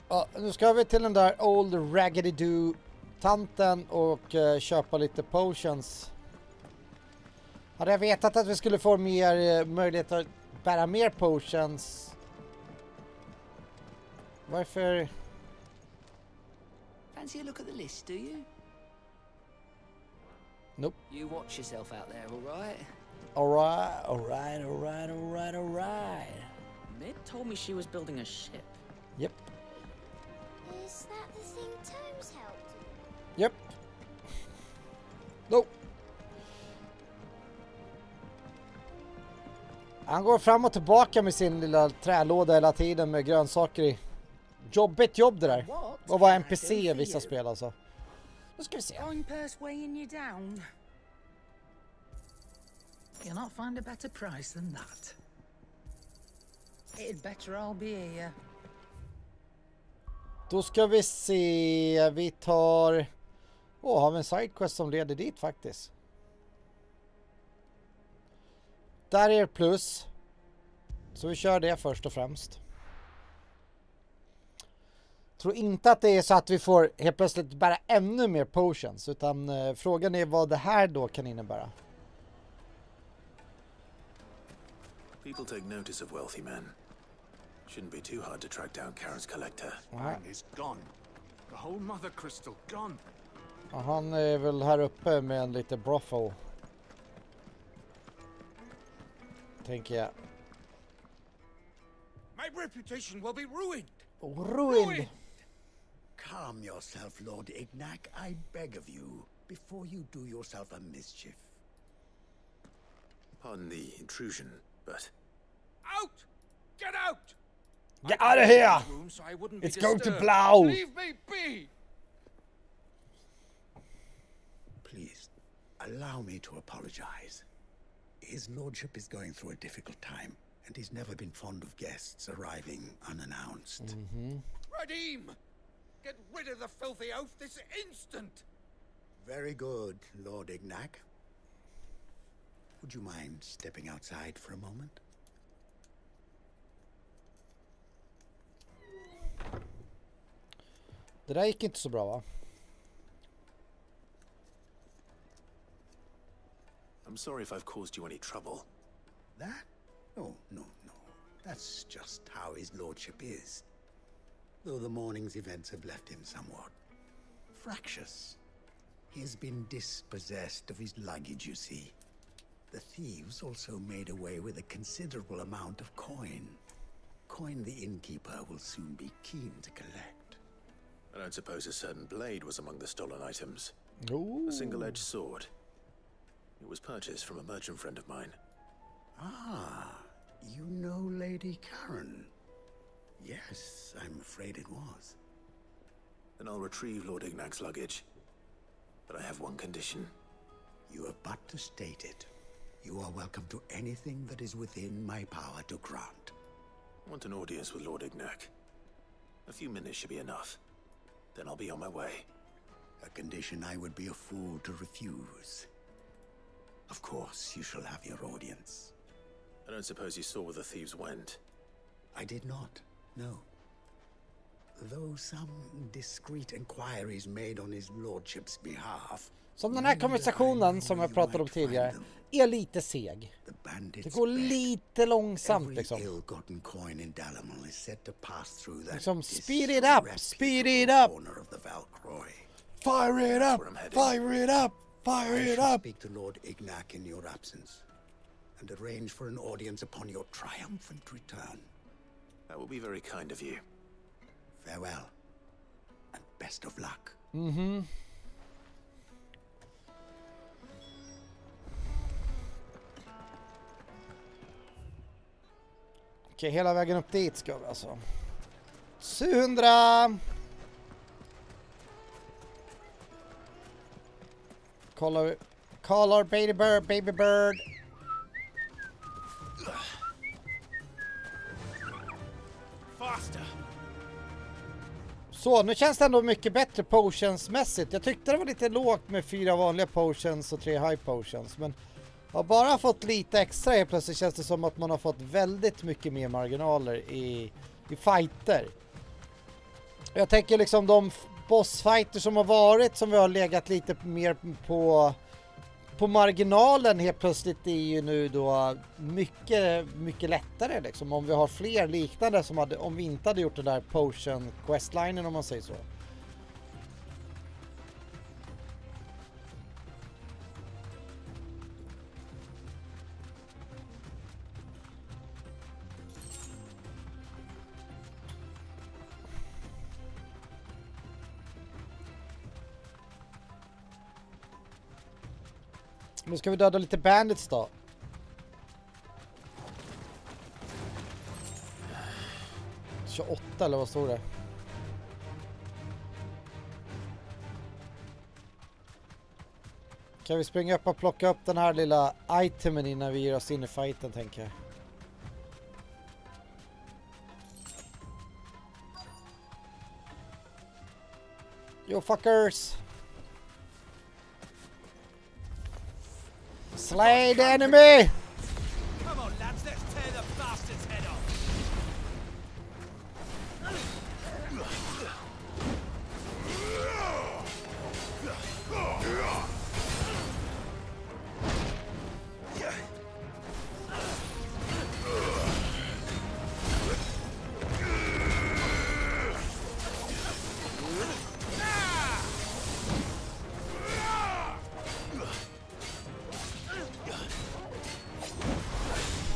Ja, nu ska vi till den där Old Raggedy Do tanten och köpa lite potions. Hade jag vetat att vi skulle få mer möjlighet att bära mer potions. Varför? Fancy a look at the list, do you? Nope. You watch yourself out there, all right? All right. Mid told me she was building a ship. Yep. Is that the thing Tomes helped? Yep. Nope. Han går fram och tillbaka med sin lilla trälåda hela tiden med grönsaker i. Jobbigt jobb det där. Och vara NPC i vissa spel alltså. Nu ska vi se. I'm persuading you down. You'll not find a better price than that. It'd better I'll be here. Då ska vi se. Vi tar... har vi en sidequest som leder dit faktiskt. Där är det plus. Så vi kör det först och främst. Tror inte att det är så att vi får helt plötsligt bära ännu mer potions. Utan frågan är vad det här då kan innebära. People take notice of wealthy men. Shouldn't be too hard to track down Karen's collector. Mine is gone. The whole mother crystal gone. Ja, han är väl här uppe med en lite brothel. Tänker jag. My reputation will be ruined. Ruined. Calm yourself, Lord Ignac, I beg of you, before you do yourself a mischief. Pardon the intrusion, but... Out! Get out! Get out of here! So I wouldn't It's be going to disturbed. blow! Leave me be! Please, allow me to apologize. His lordship is going through a difficult time, and he's never been fond of guests arriving unannounced. Radim! Get rid of the filthy oaf this instant! Very good, Lord Ignac. Would you mind stepping outside for a moment? Det där gick inte så bra va? I'm sorry if I've caused you any trouble. That? Oh, no. That's just how his lordship is. Though the morning's events have left him somewhat fractious. He has been dispossessed of his luggage, you see. The thieves also made away with a considerable amount of coin. Coin the innkeeper will soon be keen to collect. I don't suppose a certain blade was among the stolen items. Ooh. A single-edged sword. It was purchased from a merchant friend of mine. Ah, you know Lady Karen? Yes, I'm afraid it was. Then I'll retrieve Lord Ignac's luggage. But I have one condition. You have but to state it. You are welcome to anything that is within my power to grant. I want an audience with Lord Ignac. A few minutes should be enough. Then I'll be on my way. A condition I would be a fool to refuse. Of course, you shall have your audience. I don't suppose you saw where the thieves went. I did not, no. Though some discreet inquiries made on his lordship's behalf. Som den här konversationen som jag pratade om tidigare är lite seg. Det går lite långsamt liksom. Liksom speed it up, speed it up. Fire it up, fire it up, fire it up. Speak to Lord Ignac in your absence and arrange for an audience upon your triumphant return. That will be very kind of you. Farewell and best of luck. Okej, hela vägen upp dit ska vi alltså. 700! Call our baby bird. Faster! Så, nu känns det ändå mycket bättre potionsmässigt. Jag tyckte det var lite lågt med 4 vanliga potions och 3 high potions. Men jag har bara fått lite extra helt plötsligt känns det som att man har fått väldigt mycket mer marginaler i fighter. Jag tänker liksom de bossfighter som har varit, som vi har legat lite mer på marginalen helt plötsligt, är ju nu då mycket lättare liksom, om vi har fler liknande som hade, om vi inte hade gjort den där potion questlinen, om man säger så. Nu ska vi döda lite bandits då. — 28 eller vad står det? Kan vi springa upp och plocka upp den här lilla itemen innan vi ger oss in i fighten, tänker jag. Yo fuckers! Slay the enemy! Come on, lads, let's tear the bastard's head off.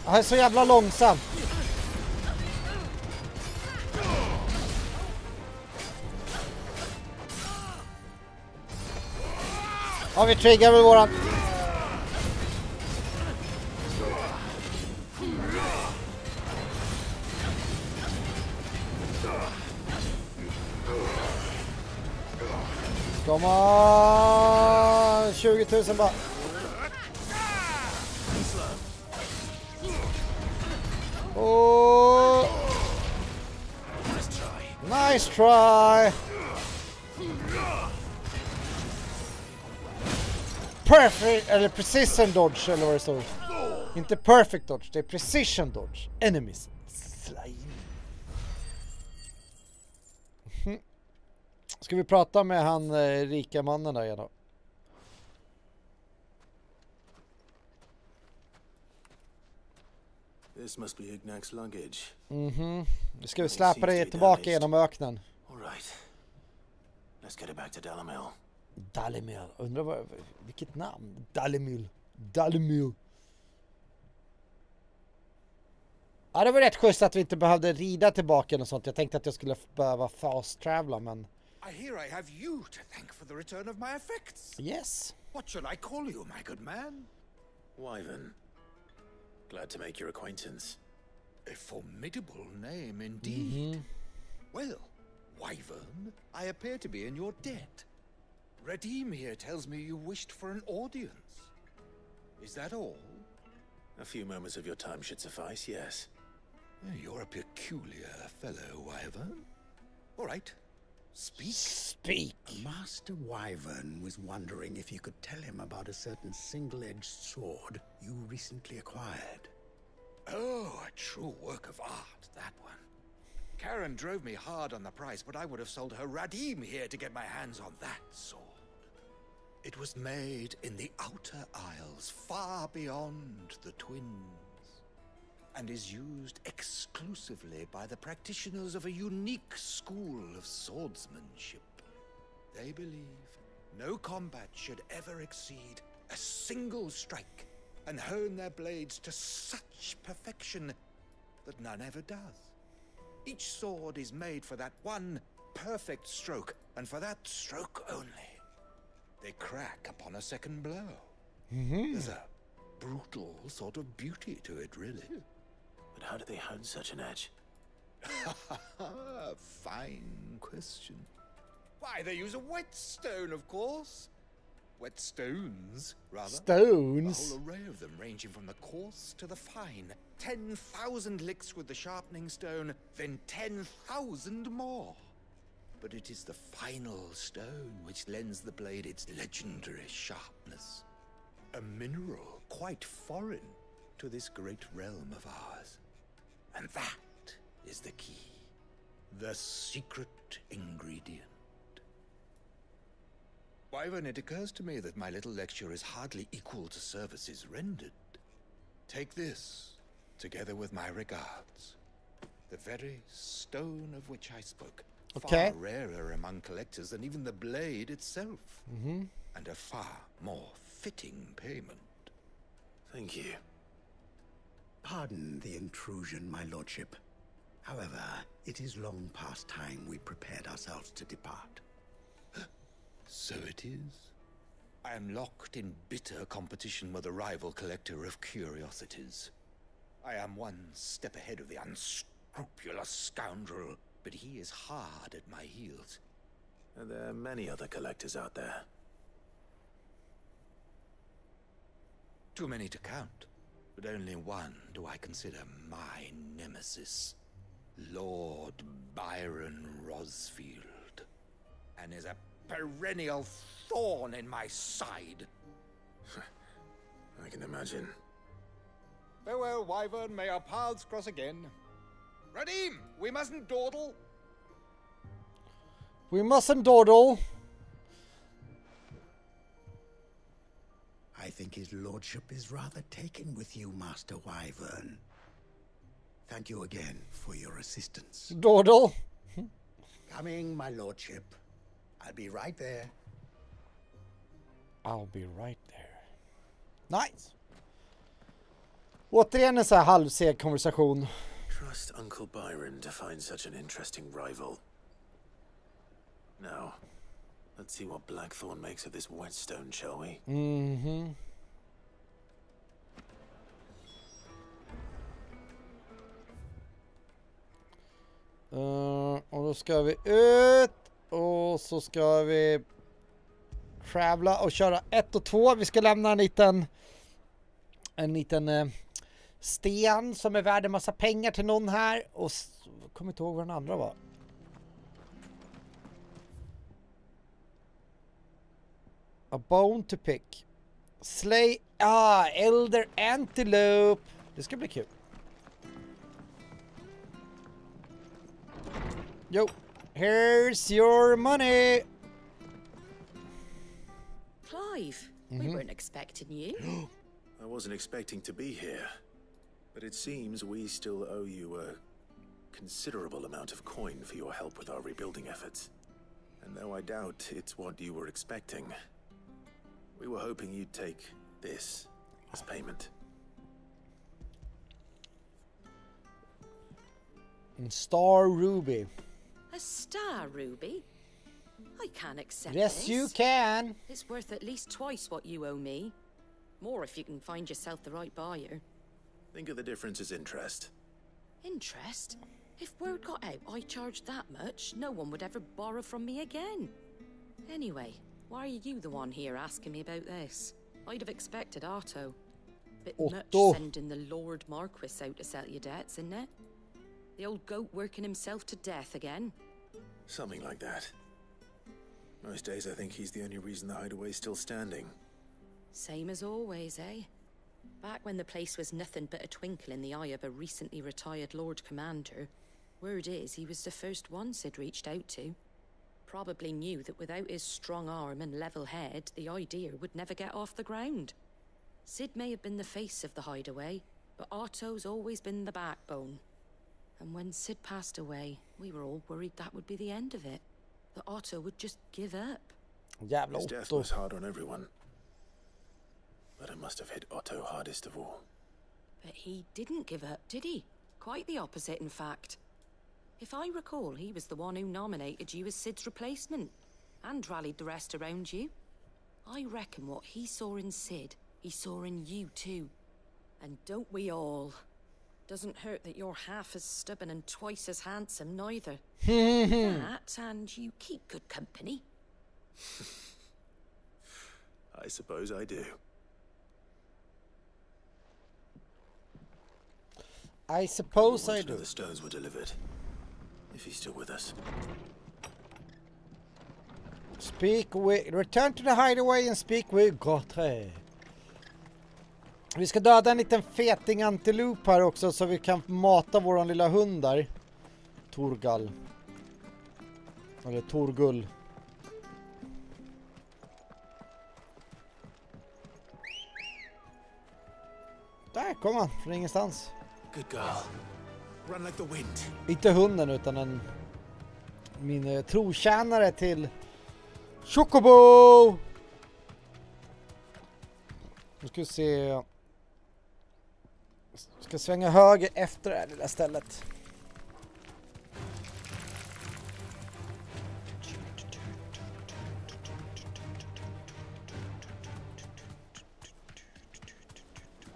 Han är så jävla långsam. Ja, vi triggar väl våran. Kom on! 20 000 bara. Oh. Nice try. Perfect, eller precision dodge eller vad det står. Inte perfect dodge, det är precision dodge. Enemies slay. Ska vi prata med han rika mannen där igen då? This must be Ignac's luggage. Nu ska vi släpa det tillbaka genom öknen. All right. Let's get it back to Dalamil. Dalamil. Undrar vilket namn? Dalamil. Ja, det var rätt schysst att vi inte behövde rida tillbaka och sånt. Jag tänkte att jag skulle behöva fast travela, men I hear I have you to thank for the return of my effects. yes. What shall I call you, my good man? Wyvern. Glad to make your acquaintance. A formidable name indeed. Well, Wyvern, I appear to be in your debt. Redeem here tells me you wished for an audience. Is that all? A few moments of your time should suffice, yes. You're a peculiar fellow, Wyvern. All right, speak. Master Wyvern was wondering if you could tell him about a certain single-edged sword you recently acquired. Oh, a true work of art, that one. Karen drove me hard on the price, but I would have sold her Radim here to get my hands on that sword. It was made in the Outer Isles, far beyond the Twins, and is used exclusively by the practitioners of a unique school of swordsmanship. They believe no combat should ever exceed a single strike, and hone their blades to such perfection that none ever does. Each sword is made for that one perfect stroke, and for that stroke only. They crack upon a second blow. There's a brutal sort of beauty to it, really. But how do they hone such an edge? Fine question. Why, they use a whetstone, of course. Whetstones, rather. Stones? A whole array of them, ranging from the coarse to the fine. 10,000 licks with the sharpening stone, then 10,000 more. But it is the final stone which lends the blade its legendary sharpness. A mineral quite foreign to this great realm of ours. And that is the key. The secret ingredient. Wyvern, it occurs to me that my little lecture is hardly equal to services rendered. Take this, together with my regards. The very stone of which I spoke. Okay. Far rarer among collectors than even the blade itself. And a far more fitting payment. Thank you. Pardon the intrusion, my lordship. However, it is long past time we prepared ourselves to depart. So it is. I am locked in bitter competition with a rival collector of curiosities. I am one step ahead of the unscrupulous scoundrel, but he is hard at my heels. Are there many other collectors out there? Too many to count, but only one do I consider my nemesis. Lord Byron Rosfield. And is a perennial thorn in my side. I can imagine. Farewell, Wyvern. May our paths cross again. Radim, we mustn't dawdle. We mustn't dawdle. I think his lordship is rather taken with you, Master Wyvern. Thank you again for your assistance. Dawdle. Coming, my lordship. I'll be right there. I'll be right there. Nice. Återigen en så här halvseg konversation. Trust Uncle Byron to find such an interesting rival. Now, let's see what Blackthorn makes of this whetstone, shall we? Och då ska vi ut. Och så ska vi travla och köra 1 och 2. Vi ska lämna en liten sten som är värd en massa pengar till någon här. Och kommer inte ihåg vad den andra var. A bone to pick. Slay. Elder antelope. Det ska bli kul. Yo. Here's your money. Clive, we weren't expecting you. I wasn't expecting to be here, but it seems we still owe you a considerable amount of coin for your help with our rebuilding efforts. And though I doubt it's what you were expecting, we were hoping you'd take this as payment. Star Ruby. A star ruby? I can't accept Yes, this. you can. It's worth at least twice what you owe me. More if you can find yourself the right buyer. Think of the difference as interest. Interest? If word got out I charged that much, no one would ever borrow from me again. Anyway, why are you the one here asking me about this? I'd have expected Otto. Bit Otto. much sending the Lord Marquis out to settle your debts, isn't it? The old goat working himself to death again. Something like that. Most days I think he's the only reason the hideaway's still standing. Same as always, eh? Back when the place was nothing but a twinkle in the eye of a recently retired Lord Commander, word is he was the first one Sid reached out to. Probably knew that without his strong arm and level head, the idea would never get off the ground. Sid may have been the face of the hideaway, but Otto's always been the backbone. And when Sid passed away, we were all worried that would be the end of it. That Otto would just give up. Jävla His death Otto. was hard on everyone. But it must have hit Otto hardest of all. But he didn't give up, did he? Quite the opposite, in fact. If I recall, he was the one who nominated you as Sid's replacement. And rallied the rest around you. I reckon what he saw in Sid, he saw in you too. And don't we all? Doesn't hurt that you're half as stubborn and twice as handsome, neither. That, and you keep good company. I suppose I do. I suppose I I do. the stones were delivered. If he's still with us. Return to the hideaway and speak with Gotre. Vi ska döda en liten feting antilop här också så vi kan mata våran lilla hund där. Torgal. Eller Torgull. Där kom han, från ingenstans. Good girl. Run like the wind. Inte hunden utan min trotjänare till Chocobo! Nu ska vi se. Ska svänga höger efter det här lilla stället.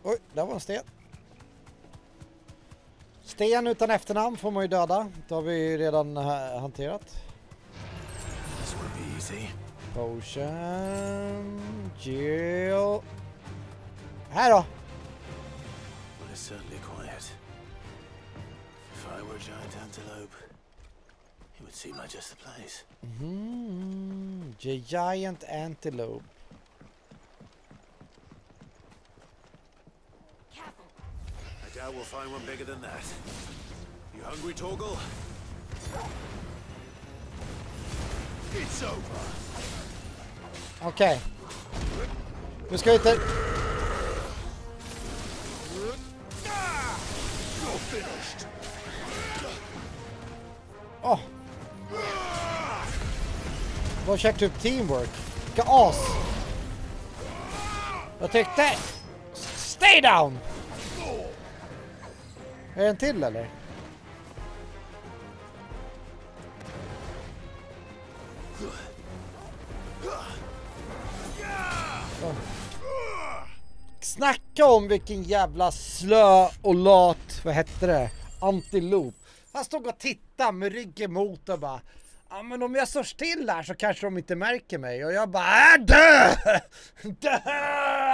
Oj, där var en sten. Sten utan efternamn får man ju döda. Det har vi ju redan hanterat. Potion. Jill. Här då. Well, it's certainly quiet. If I were a giant antelope, it would seem like just the place. Giant antelope. I doubt we'll find one bigger than that. You hungry, Torgal? It's over. Okej. Nu ska vi inte... You're finished. Åh. Vad checkar upp teamwork? Vilka as. Jag tyckte... Stay down! Är det en till eller? Snacka om vilken jävla slö och lat, vad heter det? Antilop. Han stod och tittade med ryggen mot och bara, ja men om jag står still här så kanske de inte märker mig. Och jag bara, dö! Dö!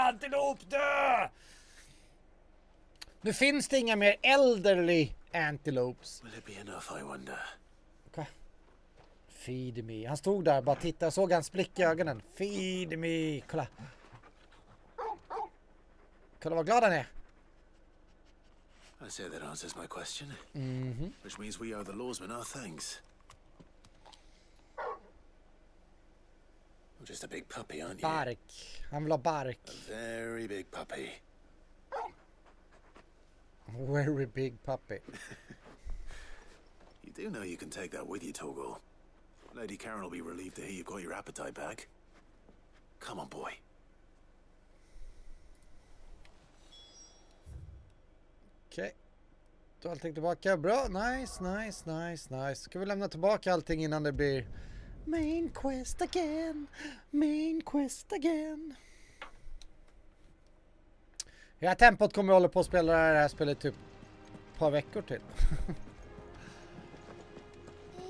Antilop, dö! Nu finns det inga mer elderly antelopes. Will it be enough, I wonder? Okay. Feed me. Han stod där och bara tittade och såg hans blick i ögonen. Feed me. Kolla. Kolla vad glad han är. I say that answers my question. Which means we owe the lawsmen our thanks. You're just a big puppy, aren't you? Bark. Han vill ha bark. A very big puppy. Very big puppy. You do know you can take that with you, Torgal. Lady Karen will be relieved to hear you got your appetite back. Come on, boy. Okej. Då är allting tillbaka. Bra. Nice. Ska vi lämna tillbaka allting innan det blir main quest again. Ja, tempot kommer jag hålla på att spela det här spelet typ ett par veckor till.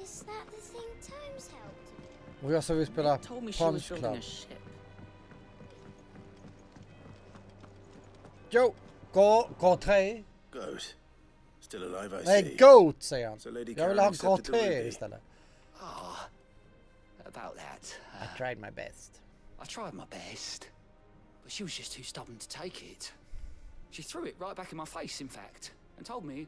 Is that the thing Tomes helped? Och jag så vill spela Punch Club. Jo, gå tre. Goat. Still alive, I Nej, see. goat säger han. So Lady Jag vill Karen ha accepted the gåte ruby. istället. About that. I tried my best. I tried my best, but she was just too stubborn to take it. She threw it right back in my face, in fact, and told me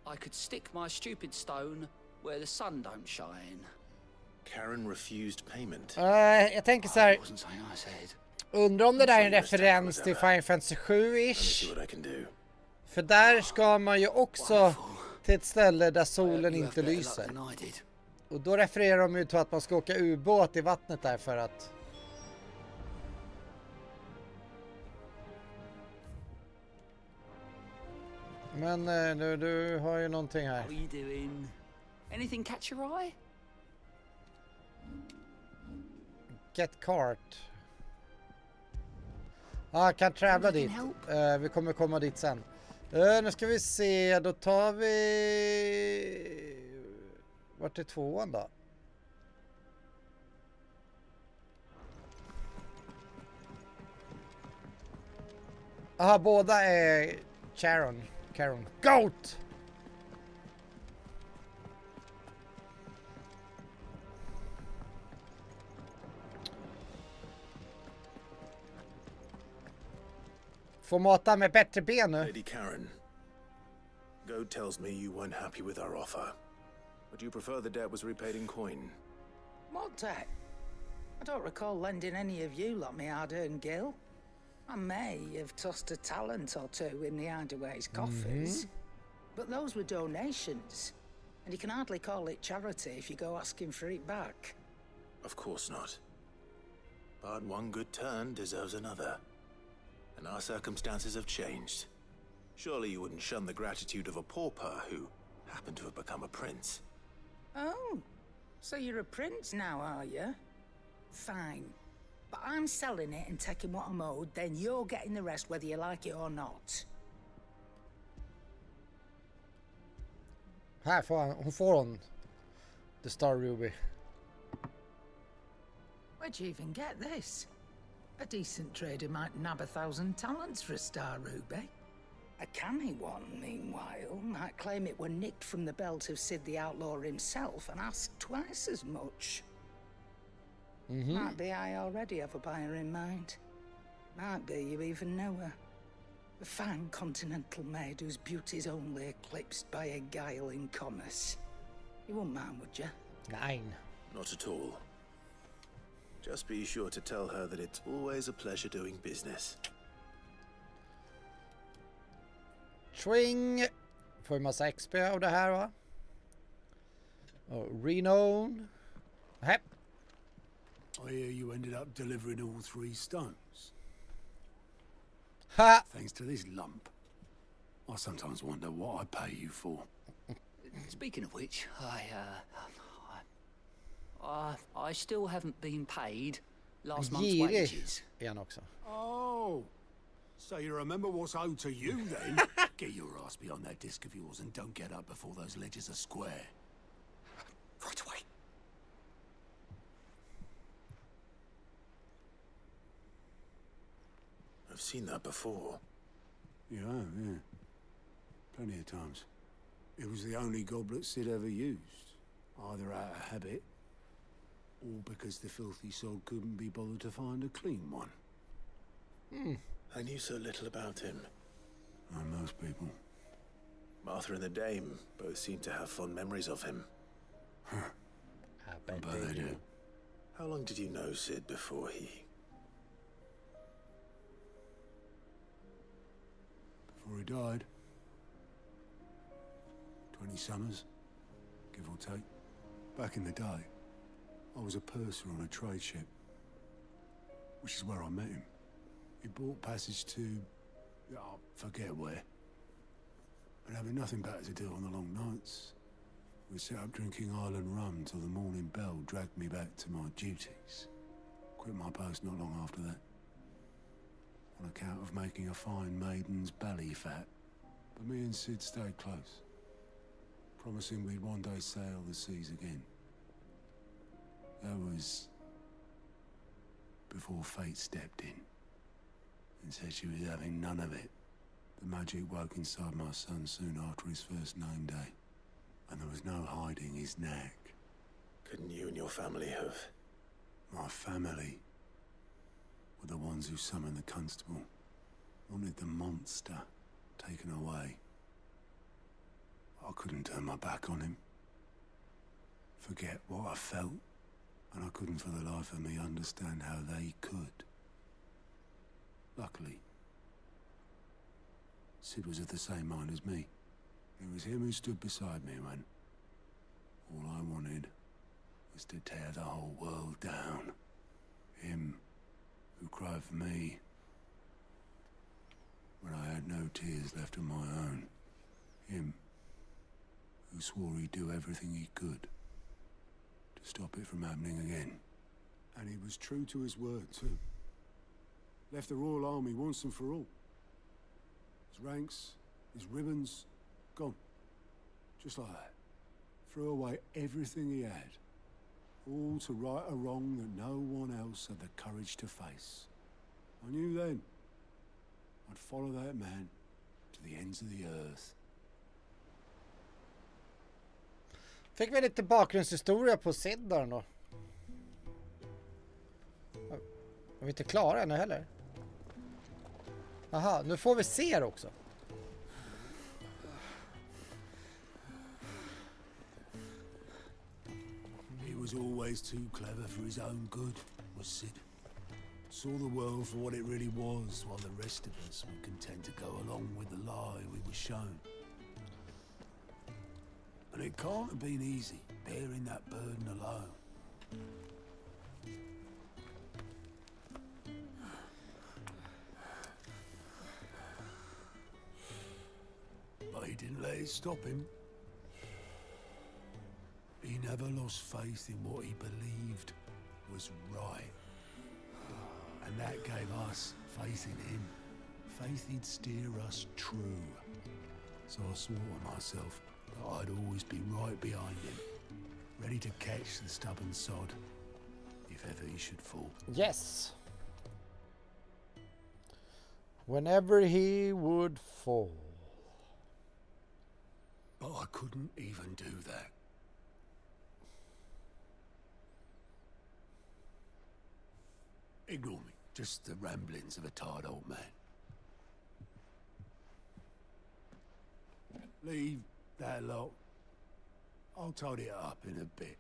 I could stick my stupid stone where the sun don't shine. Karen refused payment. Jag tänker så här. It wasn't something I said. Undrar om det där är en referens till Final Fantasy Let me 7-ish. see what I can do. För där ska man ju också till ett ställe där solen You inte have better luck lyser. than I did. Och då refererar de ju till att man ska åka ubåt i vattnet där för att... Men du har ju någonting här. How are you doing? Anything catch your eye? Get cart. Ja, kan travla dit. Vi kommer komma dit sen. Nu ska vi se, då tar vi... Vart är tvåan då? Aha, båda är Charon. Goat! Får mata med bättre ben nu. Lady Karen. Goat tells me you weren't happy with our offer. Would you prefer the debt was repaid in coin? What debt? I don't recall lending any of you lot me hard-earned gil. I may have tossed a talent or two in the hideaway's coffers, but those were donations, and you can hardly call it charity if you go asking for it back. Of course not. But one good turn deserves another. And our circumstances have changed. Surely you wouldn't shun the gratitude of a pauper who happened to have become a prince. Oh, so you're a prince now, are you? Fine. But I'm selling it and taking what I'm owed, then you're getting the rest whether you like it or not. Här får hon the Star Ruby. Where'd you even get this? A decent trader might nab 1,000 talents for a Star Ruby. A canny one, meanwhile, might claim it were nicked from the belt of Sid the Outlaw himself and ask twice as much. Might be I already have a buyer in mind. Might be you even know her. A fine continental maid whose beauty's only eclipsed by a guile in commerce. You wouldn't mind, would you? Nine. Not at all. Just be sure to tell her that it's always a pleasure doing business. Swing. Får en massa XP av det här, va? Och renown. Nähä. I hear you ended up delivering all 3 stones. Ha! Thanks to this lump. I sometimes wonder what I pay you for. Speaking of which, I still haven't been paid last month's wages. Är han också. Oh, so you remember what's owed to you then? Get your ass behind that disc of yours and don't get up before those ledgers are square. Right away. I've seen that before. You have, yeah. Plenty of times. It was the only goblet Sid ever used. Either out of habit, or because the filthy soul couldn't be bothered to find a clean one. I knew so little about him. Like most people. Martha and the Dame both seem to have fond memories of him. I bet they do. How long did you know Sid before he... Before he died. 20 summers, give or take. Back in the day, I was a purser on a trade ship, which is where I met him. He bought passage to, I forget where. But having nothing better to do on the long nights, we set up drinking island rum till the morning bell dragged me back to my duties. Quit my post not long after that, on account of making a fine maiden's belly fat. But me and Sid stayed close, promising we'd one day sail the seas again. That was before fate stepped in and said she was having none of it. The magic woke inside my son soon after his first name day, and there was no hiding his knack. Couldn't you and your family have... My family were the ones who summoned the constable, wanted the monster taken away. I couldn't turn my back on him, forget what I felt, and I couldn't for the life of me understand how they could. Luckily, Sid was of the same mind as me. It was him who stood beside me when all I wanted was to tear the whole world down. Him who cried for me when I had no tears left of my own. Him who swore he'd do everything he could to stop it from happening again. And he was true to his word, too. Left the Royal Army once and for all. His ranks, his ribbons, gone. Just like that. Threw away everything he had. All to right a wrong that no one else had the courage to face. I knew then I'd follow that man to the ends of the earth. Fick vi lite bakgrundshistoria på Sid då? Är vi inte klara ännu heller? Aha, nu får vi se det också. He was always too clever for his own good, was Sid. Saw the world for what it really was, while the rest of us were content to go along with the lie we were shown. And it can't have been easy, bearing that burden alone. But he didn't let it stop him. He never lost faith in what he believed was right. And that gave us faith in him. Faith he'd steer us true. So I swore to myself that I'd always be right behind him, ready to catch the stubborn sod, if ever he should fall. Yes. Whenever he would fall. But I couldn't even do that. Ignore me. Just the ramblings of a tired old man. Leave that lot. I'll tidy it up in a bit.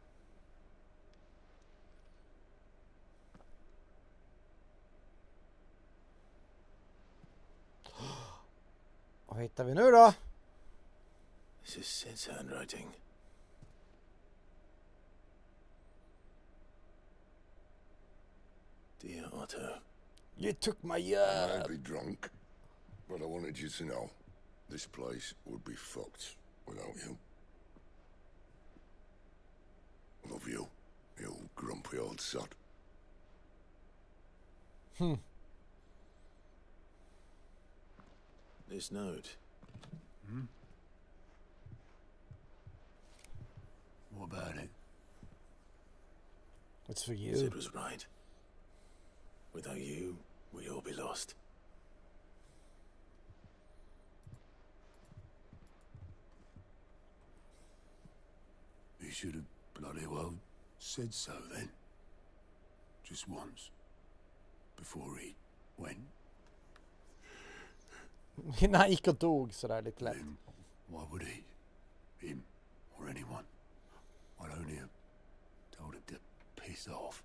Vad hittar vi nu då? This is Sid's handwriting. Dear Otto. You took my I may be drunk, but I wanted you to know this place would be fucked without you. Love you, you grumpy old sod. This note. What about it? It's for you. Sid was right. Without you, we'd all be lost. He should have bloody well said so then. Just once. Before he went. Innan han gick och dog sådär lite lätt. Then why would he? Him or anyone? I'd only have told him to piss off.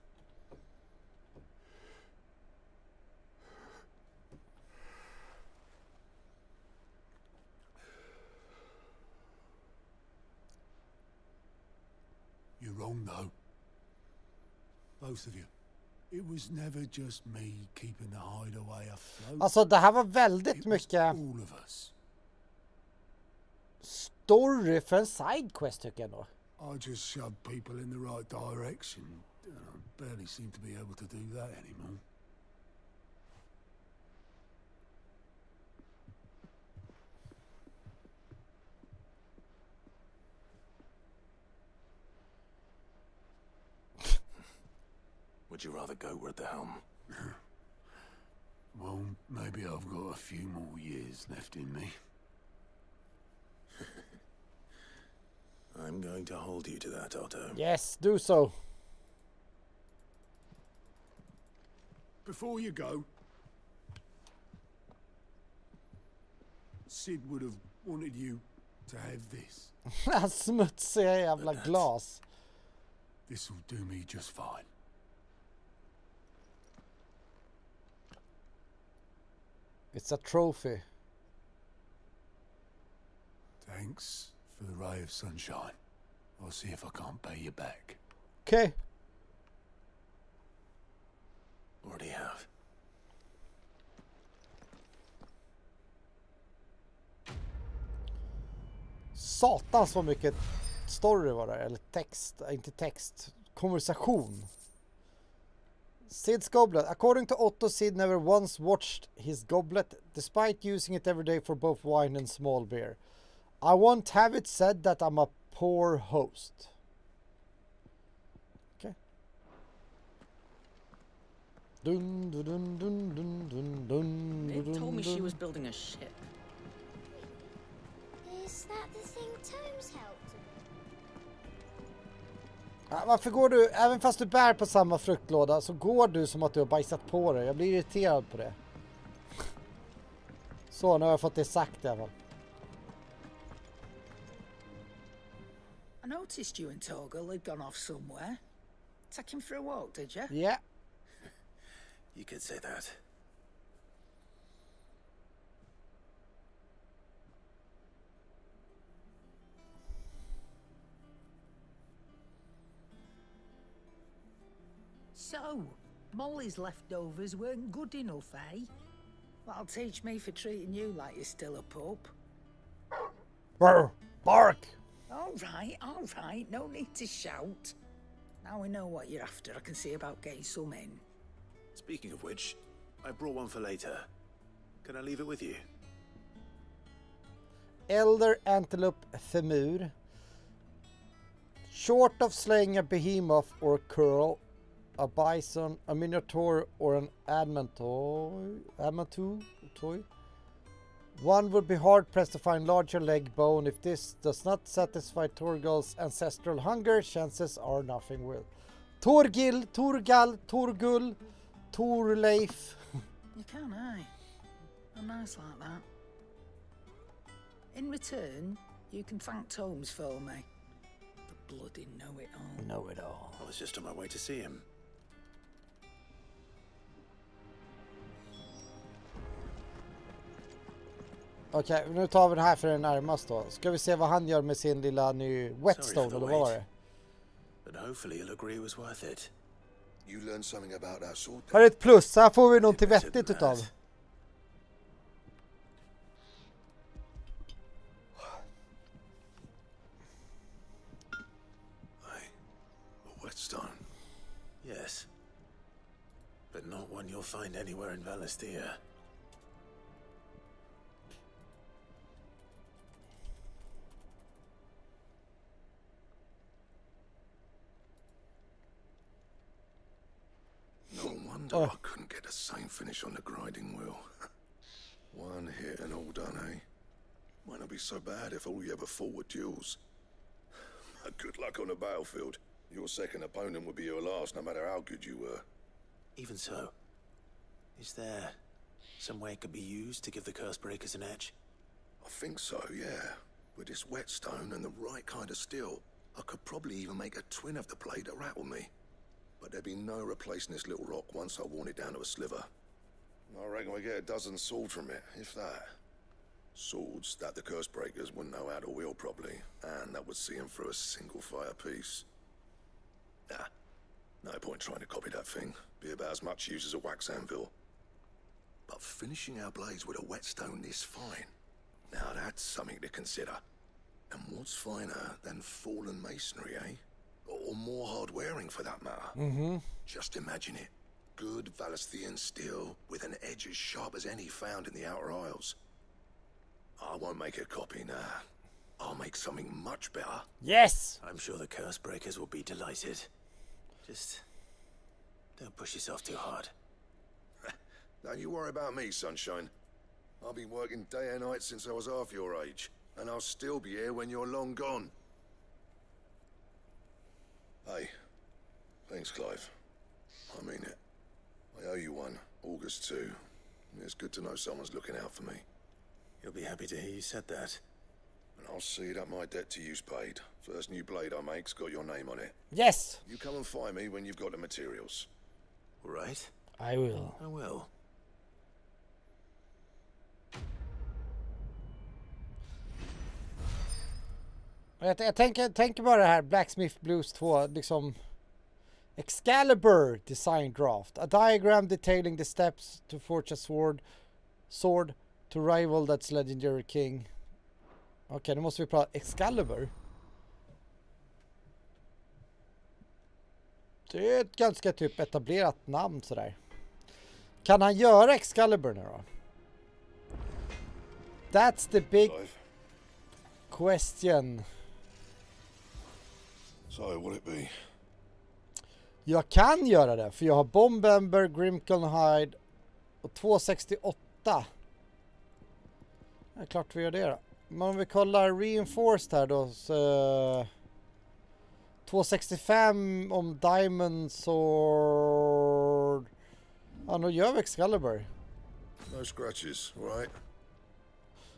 You're wrong, though. Both of you. It was never just me keeping the hideaway afloat. Alltså det här var väldigt mycket all of us. Story för en sidequest tycker jag då. I just shoved people in the right direction. I barely seem to be able to do that anymore. Would you rather go at the helm? Well, maybe I've got a few more years left in me. I'm going to hold you to that, Otto. Yes, do so. Before you go, Sid would have wanted you to have this. Smutsiga jävla glas. This will do me just fine. It's a trophy. Thanks for the ray of sunshine. I'll see if I can't pay you back. Okay. Already have. Satans vad mycket story var det, eller text, inte text, konversation. Sid's goblet. According to Otto, Sid never once watched his goblet, despite using it every day for both wine and small beer. I won't have it said that I'm a poor host. Okay. Dun dun dun dun dun dun dun. They told me she was building a ship. Is that the thing Tomes helped? Varför går du, även fast du bär på samma fruktlåda, så går du som att du har bajsat på dig. Jag blir irriterad på det. Så, nu har jag fått det sagt i alla fall. I noticed you and Torgal had gone off somewhere. Take him for a walk, did you? Yeah. You could say that. So, Molly's leftovers weren't good enough, eh? That'll teach me for treating you like you're still a pup. Bark! All right, no need to shout. Now we know what you're after, I can see about getting some in. Speaking of which, I brought one for later. Can I leave it with you? Elder antelope femur. Short of slaying a behemoth or curl, a bison, a minotaur, or an adamantoi. One would be hard-pressed to find larger leg bone. If this does not satisfy Torgal's ancestral hunger, chances are nothing will. Torgil, Torgal, Torgull, Torleif. You can, eh? I'm nice like that. In return, you can thank Tomes for me. The bloody know-it-all. Know-it-all. I was just on my way to see him. Okej, nu tar vi det här för den närmast då. Ska vi se vad han gör med sin lilla ny whetstone, eller vad var det? But hopefully you'll agree it was worth it. You learned something about that sword. Här är ett plus, här får vi någonting vettigt utav. A whetstone. Yes. But not one you'll find anywhere in Valestia. I couldn't get the same finish on the grinding wheel. One hit and all done, eh? Might not be so bad if all you ever fought were duels. Good luck on the battlefield. Your second opponent would be your last, no matter how good you were. Even so, is there some way it could be used to give the curse breakers an edge? I think so, yeah. With this whetstone and the right kind of steel, I could probably even make a twin of the blade that rattled me. But there'd be no replacing this little rock once I worn it down to a sliver. I reckon we get a dozen swords from it, if that. Swords that the curse breakers wouldn't know how to wield properly, and that would see them through a single fire piece. Nah, no point trying to copy that thing. Be about as much use as a wax anvil. But finishing our blades with a whetstone this fine, now that's something to consider. And what's finer than fallen masonry, eh? Or more hard-wearing, for that matter. Just imagine it. Good Valesthian steel with an edge as sharp as any found in the Outer Isles. I won't make a copy, nah. I'll make something much better. Yes! I'm sure the curse breakers will be delighted. Just don't push yourself too hard. Don't you worry about me, sunshine. I've been working day and night since I was half your age, and I'll still be here when you're long gone. Hey, thanks, Clive. I mean it. I owe you one, August too. It's good to know someone's looking out for me. You'll be happy to hear you said that. And I'll see that my debt to you's paid. First new blade I make's got your name on it. Yes! You come and find me when you've got the materials. All right? I will. I will. Jag tänker bara det här Blacksmith Blues 2, liksom Excalibur design draft. A diagram detailing the steps to forge a sword to rival that's legendary king. Okej, nu måste vi prata Excalibur. Det är ett ganska typ etablerat namn sådär. Kan han göra Excalibur nu då? That's the big question. So, will it be? Jag kan göra det, för jag har Bombember, Grimkelhide och 268. Det är klart vi gör det då. Men om vi kollar Reinforced här då, så 265 om Diamond Sword. Ja, nu gör vi Excalibur. No scratches, all right?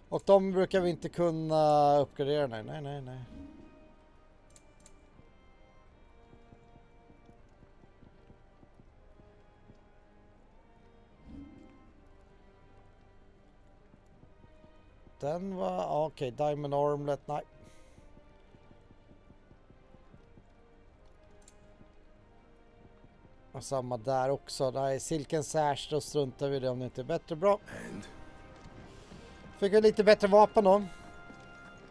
Och de brukar vi inte kunna uppgradera, nej. Den var... Okej, Diamond Armlet, nej. Och samma där också. Nej, Silken Sash, då struntar vi det om det inte är bättre. Bra. Fick vi lite bättre vapen då.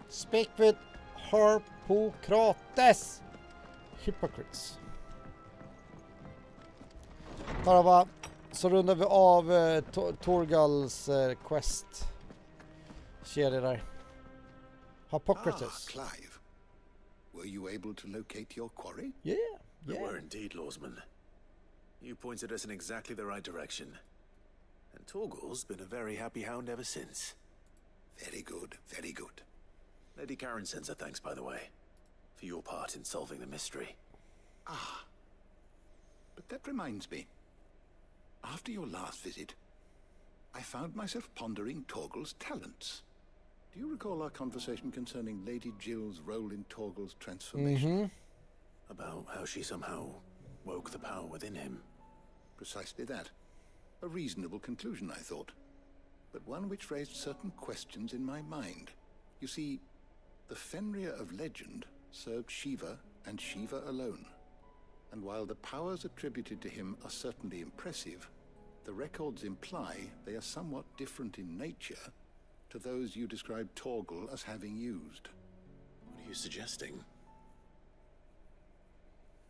Speak with Harpokrates. Hypocrites. Bara va. Så rundar vi av Torgals quest. Kedja där. Hippocrates. Clive. Were you able to locate your quarry? Yeah. We were indeed, Lawsman. You pointed us in exactly the right direction. And Torgal's been a very happy hound ever since. Very good, very good. Lady Karen sends her thanks, by the way, for your part in solving the mystery. Ah. But that reminds me. After your last visit, I found myself pondering Torgal's talents. Do you recall our conversation concerning Lady Jill's role in Torgal's transformation? About how she somehow woke the power within him. Precisely that. A reasonable conclusion, I thought. But one which raised certain questions in my mind. You see, the Fenrir of legend served Shiva and Shiva alone. And while the powers attributed to him are certainly impressive, the records imply they are somewhat different in nature to those you described Torgal as having used. What are you suggesting?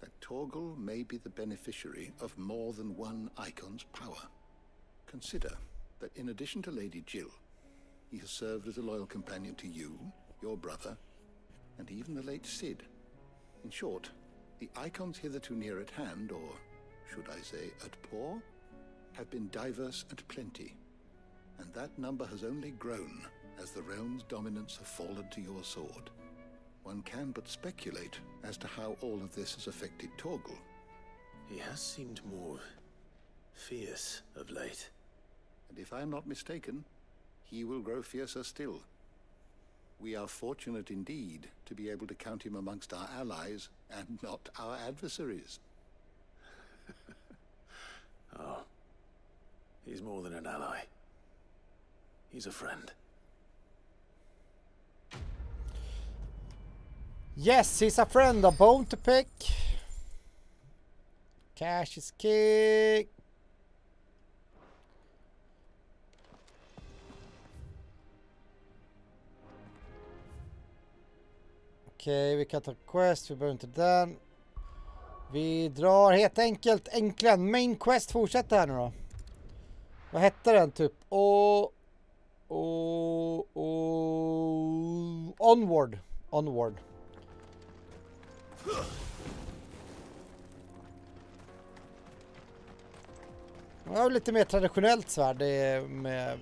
That Torgal may be the beneficiary of more than one icon's power. Consider that in addition to Lady Jill, he has served as a loyal companion to you, your brother, and even the late Cid. In short, the icons hitherto near at hand, or should I say at paw, have been diverse and plenty, and that number has only grown as the realm's dominance have fallen to your sword. One can but speculate as to how all of this has affected Torgal. He has seemed more fierce of late. And if I am not mistaken, he will grow fiercer still. We are fortunate indeed to be able to count him amongst our allies and not our adversaries. Oh, he's more than an ally. He's a friend. Yes, he's a friend. A bone to pick. Cash is king. Okej, vi kan ta quest. Vi behöver inte den. Vi drar helt enkelt äntligen. Main quest fortsätter här nu då. Vad hette den typ? Onward. Onward. Jag har lite mer traditionellt svärd. Det är med...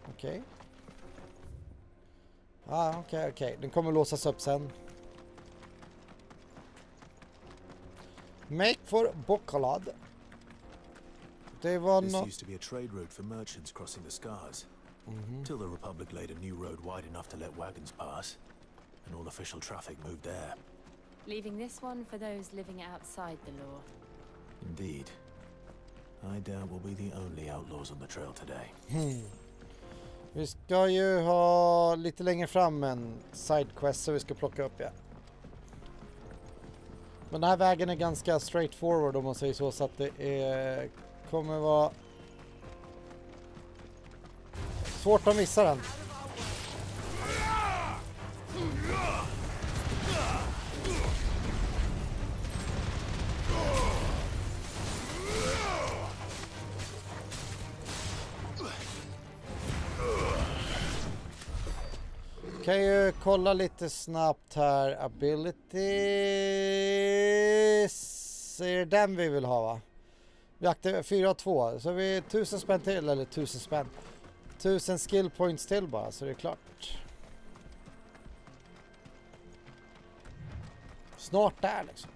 Okej. Okej. Den kommer låsas upp sen. Make for Bokalad. Det var This något... used to be a trade route for merchants crossing the Scars. Till the Republic laid a new road wide enough to let wagons pass, and all official traffic moved there. Leaving this one for those living outside the law. Indeed. I doubt we'll be the only outlaws on the trail today. Vi ska ju ha lite längre fram en sidequest så vi ska plocka upp, ja. Men den här vägen är ganska straightforward om man säger så att det är, kommer vara svårt att missa den. Kan ju kolla lite snabbt här. Abilities. Är det den vi vill ha, va? Vi aktiverar 4 och 2. Så vi 1000 spänn till. Eller 1000 spänn. 1000 skill points till bara. Så det är klart. Snart där liksom.